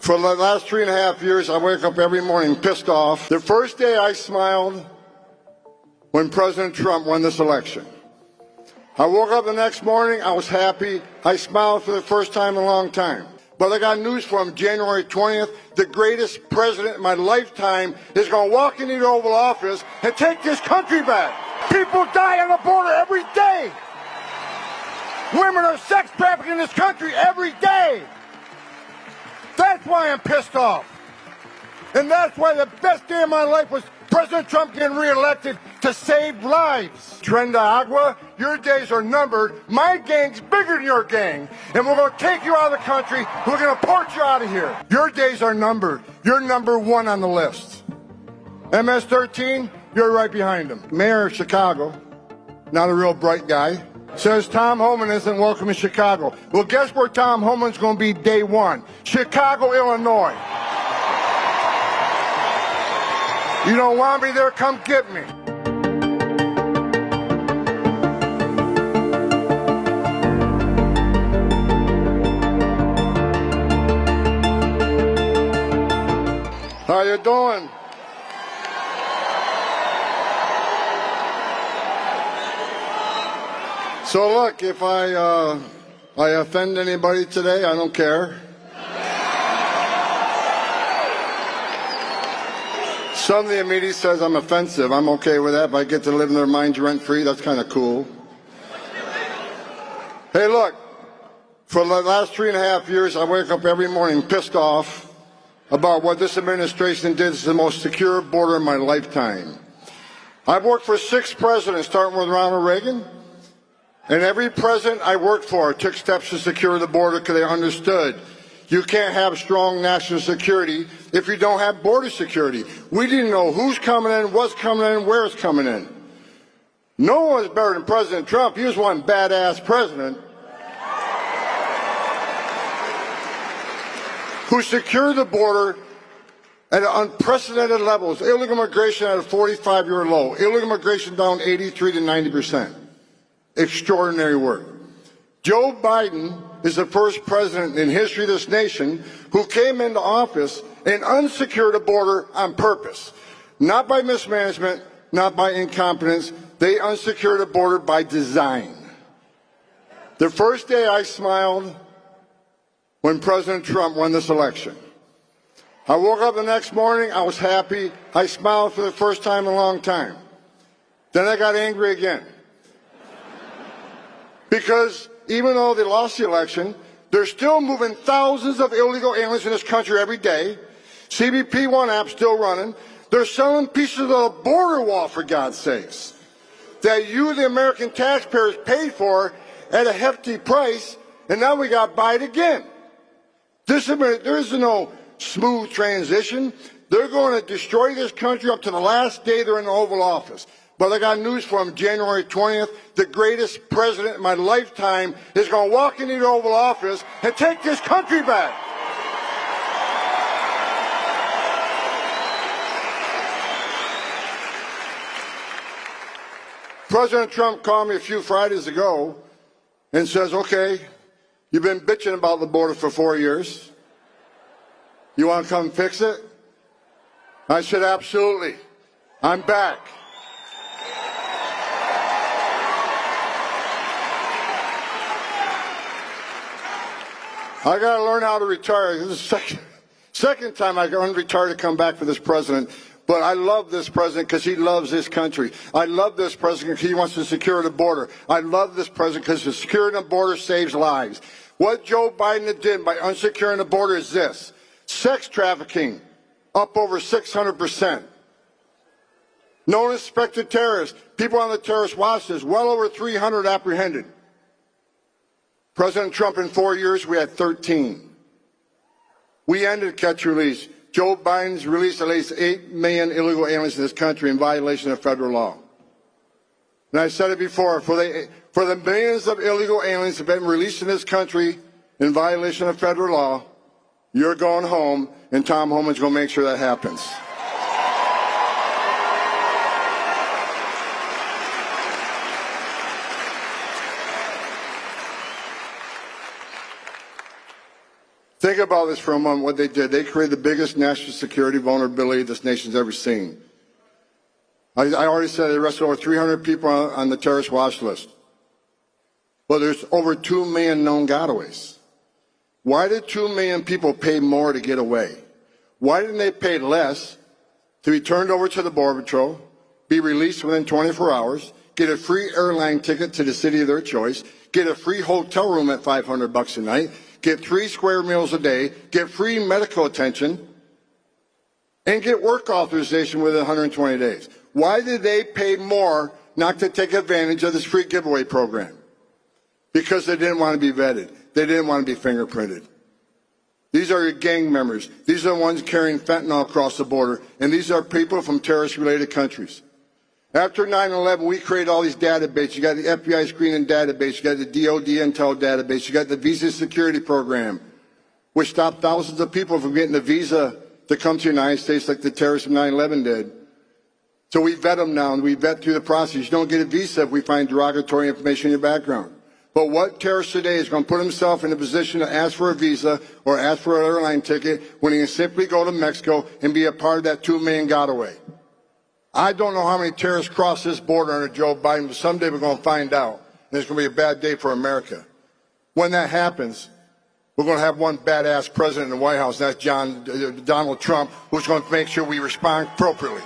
For the last 3.5 years, I wake up every morning pissed off. The first day I smiled when President Trump won this election. I woke up the next morning, I was happy. I smiled for the first time in a long time. But I got news for him, January 20th, the greatest president in my lifetime is going to walk into the Oval Office and take this country back. People die on the border every day. Women are sex trafficked in this country every day. That's why I'm pissed off. And that's why the best day of my life was President Trump getting reelected to save lives. Tren de Aragua, your days are numbered. My gang's bigger than your gang. And we're going to take you out of the country. We're going to port you out of here. Your days are numbered. You're number one on the list. MS-13, you're right behind him. Mayor of Chicago, not a real bright guy, says Tom Homan isn't welcome in Chicago. Well, guess where Tom Homan's going to be day one? Chicago, Illinois. You don't want me there? Come get me. How you doing? So look, if I offend anybody today, I don't care. Some of the media says I'm offensive. I'm okay with that. If I get to live in their minds rent-free, that's kind of cool. Hey, look, for the last 3.5 years, I wake up every morning pissed off about what this administration did. It's the most secure border in my lifetime. I've worked for 6 presidents, starting with Ronald Reagan. And every president I worked for took steps to secure the border because they understood you can't have strong national security if you don't have border security. We didn't know who's coming in, what's coming in, where it's coming in. No one was better than President Trump. He was one badass president who secured the border at unprecedented levels. Illegal immigration at a 45-year low. Illegal immigration down 83 to 90%. Extraordinary work. Joe Biden is the first president in history of this nation who came into office and unsecured a border on purpose. Not by mismanagement, not by incompetence. They unsecured a border by design. The first day I smiled when President Trump won this election. I woke up the next morning, I was happy. I smiled for the first time in a long time. Then I got angry again. Because even though they lost the election, they're still moving thousands of illegal aliens in this country every day. CBP One app still running. They're selling pieces of the border wall, for God's sakes, that you, the American taxpayers, paid for at a hefty price, and now we got to buy it again. There is no smooth transition. They're going to destroy this country up to the last day they're in the Oval Office. But I got news for him, January 20th, the greatest president in my lifetime is going to walk into the Oval Office and take this country back. President Trump called me a few Fridays ago and says, okay, you've been bitching about the border for 4 years. You want to come fix it? I said, absolutely. I'm back. I got to learn how to retire. This is the second time I got unretired to come back for this president. But I love this president because he loves this country. I love this president because he wants to secure the border. I love this president because securing the border saves lives. What Joe Biden did by unsecuring the border is this. Sex trafficking, up over 600%. Known as suspected terrorists, people on the terrorist watch list, well over 300 apprehended. President Trump, in 4 years, we had 13. We ended catch-release. Joe Biden's released at least 8 million illegal aliens in this country in violation of federal law. And I said it before, for the millions of illegal aliens that have been released in this country in violation of federal law, you're going home, and Tom Homan's going to make sure that happens. Think about this for a moment, what they did. They created the biggest national security vulnerability this nation's ever seen. I already said they arrested over 300 people on the terrorist watch list. Well, there's over 2 million known gotaways. Why did 2 million people pay more to get away? Why didn't they pay less to be turned over to the Border Patrol, be released within 24 hours, get a free airline ticket to the city of their choice, get a free hotel room at $500 a night, get 3 square meals a day, get free medical attention, and get work authorization within 120 days? Why did they pay more not to take advantage of this free giveaway program? Because they didn't want to be vetted. They didn't want to be fingerprinted. These are your gang members. These are the ones carrying fentanyl across the border. And these are people from terrorist-related countries. After 9/11, we created all these databases. You got the FBI screening database. You got the DOD intel database. You got the visa security program, which stopped thousands of people from getting a visa to come to the United States like the terrorists of 9/11 did. So we vet them now, and we vet through the process. You don't get a visa if we find derogatory information in your background. But what terrorist today is going to put himself in a position to ask for a visa or ask for an airline ticket when he can simply go to Mexico and be a part of that 2 million gotaway? I don't know how many terrorists cross this border under Joe Biden, but someday we're going to find out. And it's going to be a bad day for America. When that happens, we're going to have one badass president in the White House, and that's Donald Trump, who's going to make sure we respond appropriately.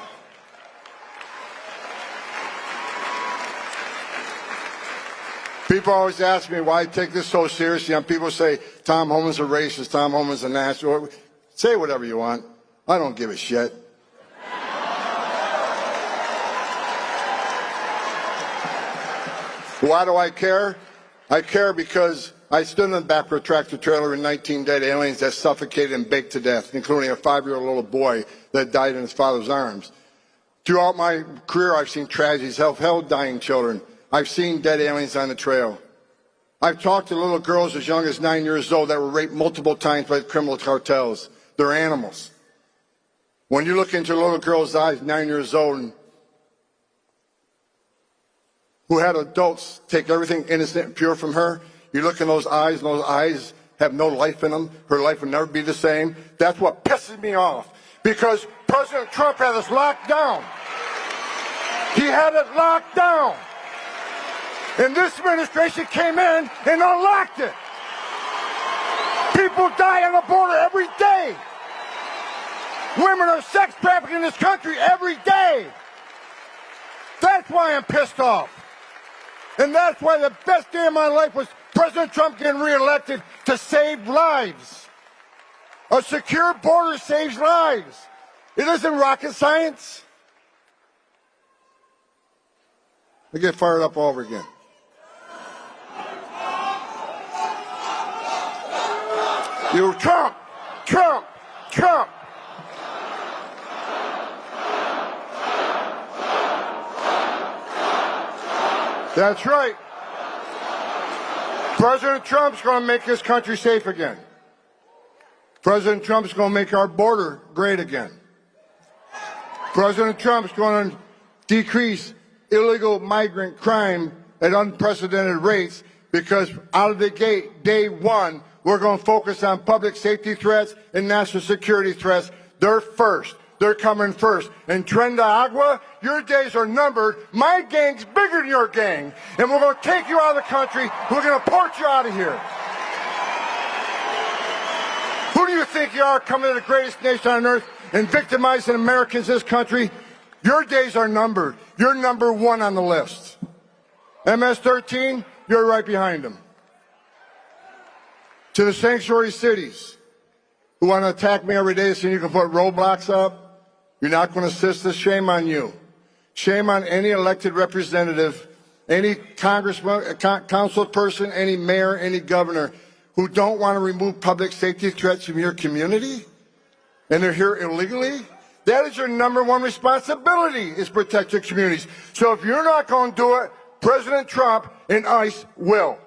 People always ask me why I take this so seriously. And people say, Tom Homan's a racist, Tom Homan's a national. Say whatever you want. I don't give a shit. Why do I care? I care because I stood in the back of a tractor trailer with 19 dead aliens that suffocated and baked to death, including a 5-year-old little boy that died in his father's arms. Throughout my career, I've seen tragedies, I've held dying children. I've seen dead aliens on the trail. I've talked to little girls as young as 9 years old that were raped multiple times by criminal cartels. They're animals. When you look into a little girl's eyes, 9 years old, and who had adults take everything innocent and pure from her, you look in those eyes, and those eyes have no life in them. Her life will never be the same. That's what pisses me off, because President Trump had us locked down. He had it locked down. And this administration came in and unlocked it. People die on the border every day. Women are sex trafficked in this country every day. That's why I'm pissed off. And that's why the best day of my life was President Trump getting reelected to save lives. A secure border saves lives. It isn't rocket science. I get fired up all over again. You Trump, Trump, Trump. That's right. President Trump's going to make this country safe again. President Trump's going to make our border great again. President Trump's going to decrease illegal migrant crime at unprecedented rates, because out of the gate, day one, we're going to focus on public safety threats and national security threats. They're first. They're coming first. And Tren de Aragua, your days are numbered. My gang's bigger than your gang. And we're going to take you out of the country. We're going to port you out of here. Who do you think you are, coming to the greatest nation on earth and victimizing Americans in this country? Your days are numbered. You're number one on the list. MS-13, you're right behind them. To the sanctuary cities who want to attack me every day so you can put roadblocks up, you're not going to assist us. Shame on you. Shame on any elected representative, any congressman, council person, any mayor, any governor who don't want to remove public safety threats from your community, and they're here illegally. That is your number one responsibility, is protect your communities. So if you're not going to do it, President Trump and ICE will.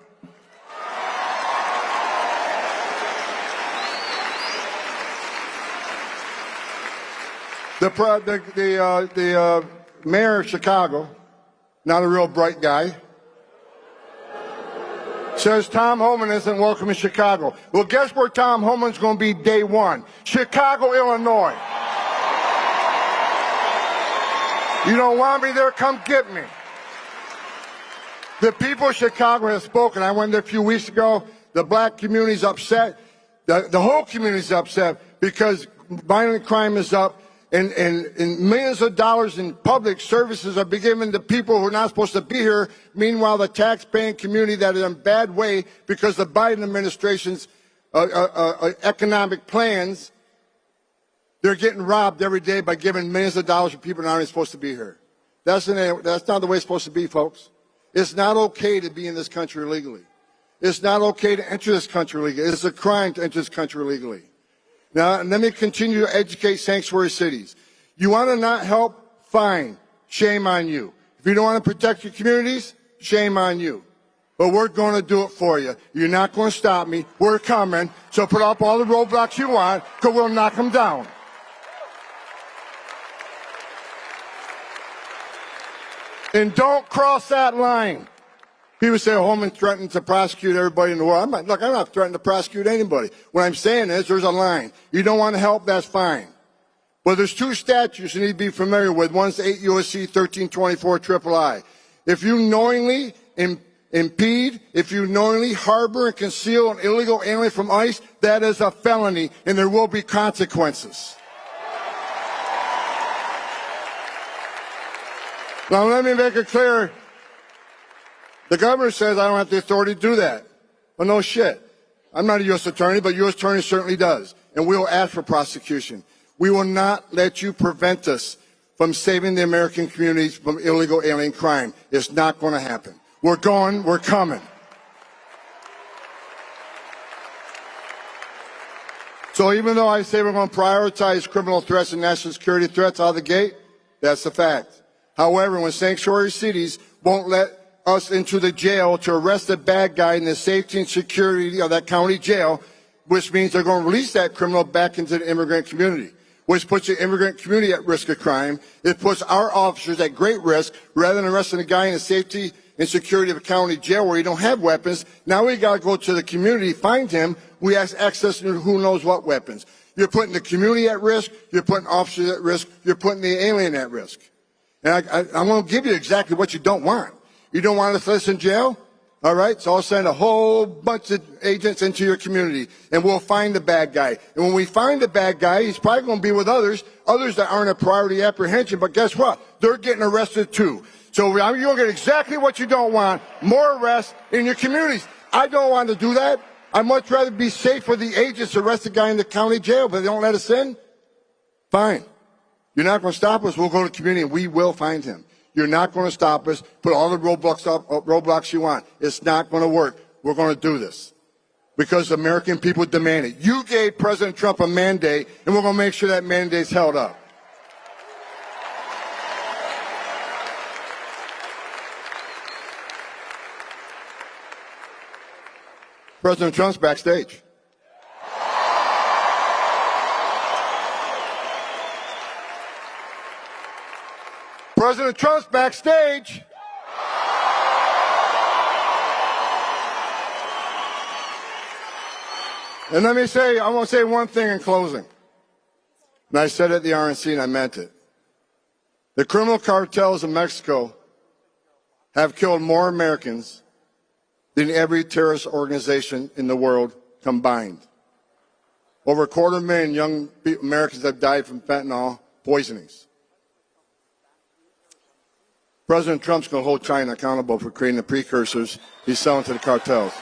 The mayor of Chicago, not a real bright guy, says Tom Homan isn't welcome in Chicago. Well, guess where Tom Homan's going to be day one? Chicago, Illinois. You don't want me there? Come get me. The people of Chicago have spoken. I went there a few weeks ago. The black community's upset. The whole community's upset because violent crime is up. And millions of dollars in public services are being given to people who are not supposed to be here. Meanwhile, the tax-paying community that is in a bad way because the Biden administration's economic plans, they're getting robbed every day by giving millions of dollars to people that aren't supposed to be here. That's not the way it's supposed to be, folks. It's not okay to be in this country illegally. It's not okay to enter this country illegally. It's a crime to enter this country illegally. Now, let me continue to educate sanctuary cities. You want to not help? Fine. Shame on you. If you don't want to protect your communities, shame on you. But we're going to do it for you. You're not going to stop me. We're coming. So put up all the roadblocks you want, because we'll knock them down. And don't cross that line. People say Homan threatened to prosecute everybody in the world. I'm not threatening to prosecute anybody. What I'm saying is there's a line. You don't want to help, that's fine. But there's two statutes you need to be familiar with. One's 8 U.S.C. 1324 III. If you knowingly impede, if you knowingly harbor and conceal an illegal alien from ICE, that is a felony, and there will be consequences. Now, let me make it clear. The governor says I don't have the authority to do that. Well, no shit. I'm not a U.S. attorney, but U.S. attorney certainly does. And we will ask for prosecution. We will not let you prevent us from saving the American communities from illegal alien crime. It's not going to happen. We're going, we're coming. So even though I say we're going to prioritize criminal threats and national security threats out of the gate, that's a fact. However, when sanctuary cities won't let us into the jail to arrest the bad guy in the safety and security of that county jail, which means they're going to release that criminal back into the immigrant community, which puts the immigrant community at risk of crime. It puts our officers at great risk. Rather than arresting a guy in the safety and security of a county jail where he don't have weapons, now we got to go to the community, find him. We have access to who knows what weapons. You're putting the community at risk. You're putting officers at risk. You're putting the alien at risk. And I'm going to give you exactly what you don't want. You don't want us to listen in jail? All right, so I'll send a whole bunch of agents into your community, and we'll find the bad guy. And when we find the bad guy, he's probably going to be with others that aren't a priority apprehension, but guess what? They're getting arrested too. So you'll get exactly what you don't want, more arrests in your communities. I don't want to do that. I'd much rather be safe for the agents to arrest the guy in the county jail, but they don't let us in. Fine. You're not going to stop us. We'll go to the community, and we will find him. You're not going to stop us. Put all the roadblocks you want. It's not going to work. We're going to do this because the American people demand it. You gave President Trump a mandate, and we're going to make sure that mandate's held up. President Trump's backstage. President Trump's backstage. And let me say, I want to say one thing in closing. And I said it at the RNC and I meant it. The criminal cartels in Mexico have killed more Americans than every terrorist organization in the world combined. Over 250,000 young Americans have died from fentanyl poisonings. President Trump's going to hold China accountable for creating the precursors he's selling to the cartels.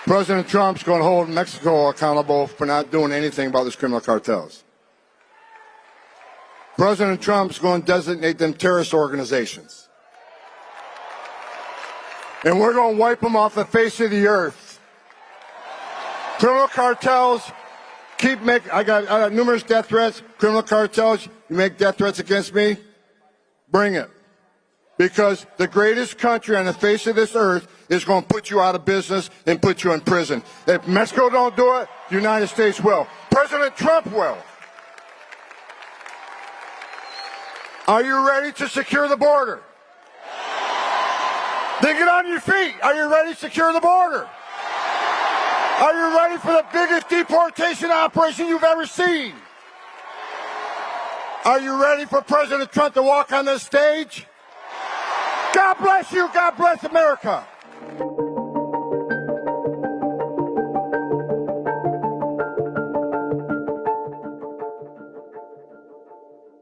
President Trump's going to hold Mexico accountable for not doing anything about these criminal cartels. President Trump's going to designate them terrorist organizations. And we're going to wipe them off the face of the earth. Criminal cartels keep making, I got numerous death threats. Criminal cartels, you make death threats against me, bring it. Because the greatest country on the face of this earth is going to put you out of business and put you in prison. If Mexico don't do it, the United States will. President Trump will. Are you ready to secure the border? Then get on your feet. Are you ready to secure the border? Are you ready for the biggest deportation operation you've ever seen? Are you ready for President Trump to walk on this stage? God bless you. God bless America.